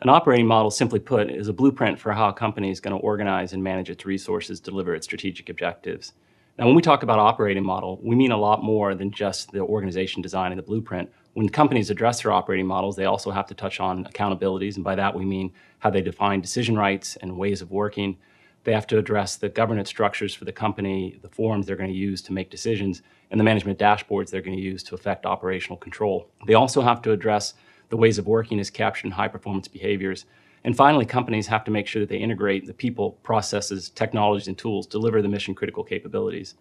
An operating model, simply put, is a blueprint for how a company is going to organize and manage its resources to deliver its strategic objectives. Now, when we talk about operating model, we mean a lot more than just the organization design and the blueprint. When companies address their operating models, they also have to touch on accountabilities, and by that we mean how they define decision rights and ways of working. They have to address the governance structures for the company, the forums they're going to use to make decisions, and the management dashboards they're going to use to affect operational control. They also have to address the ways of working as captured in high-performance behaviors. And finally, companies have to make sure that they integrate the people, processes, technologies, and tools to deliver the mission-critical capabilities.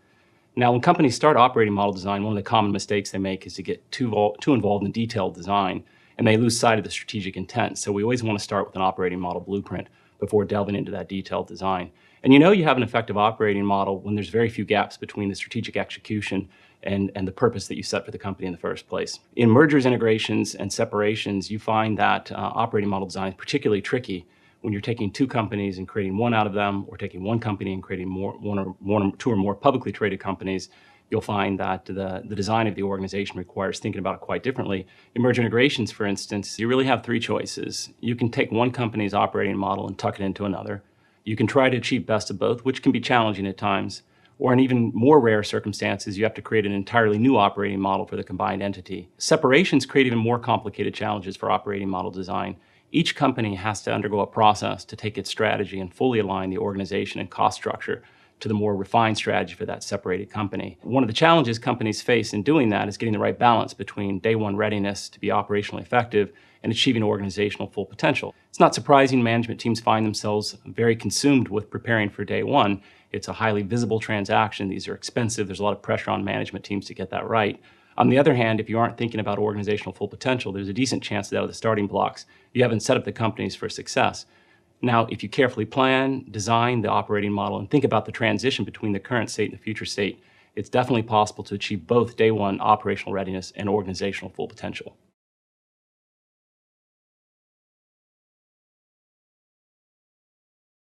Now, when companies start operating model design, one of the common mistakes they make is to get too involved in detailed design, and they lose sight of the strategic intent. So we always want to start with an operating model blueprint before delving into that detailed design. And you know you have an effective operating model when there's very few gaps between the strategic execution and the purpose that you set for the company in the first place. In mergers, integrations, and separations, you find that operating model design is particularly tricky when you're taking two companies and creating one out of them, or taking one company and creating two or more publicly traded companies. You'll find that the design of the organization requires thinking about it quite differently. In merger integrations, for instance, you really have three choices. You can take one company's operating model and tuck it into another. You can try to achieve best of both, which can be challenging at times. Or in even more rare circumstances, you have to create an entirely new operating model for the combined entity. Separations create even more complicated challenges for operating model design. Each company has to undergo a process to take its strategy and fully align the organization and cost structure to the more refined strategy for that separated company. One of the challenges companies face in doing that is getting the right balance between day one readiness to be operationally effective and achieving organizational full potential. It's not surprising management teams find themselves very consumed with preparing for day one. It's a highly visible transaction. These are expensive. There's a lot of pressure on management teams to get that right. On the other hand, if you aren't thinking about organizational full potential, there's a decent chance that out of the starting blocks, you haven't set up the companies for success. Now, if you carefully plan, design the operating model, and think about the transition between the current state and the future state, it's definitely possible to achieve both day one operational readiness and organizational full potential.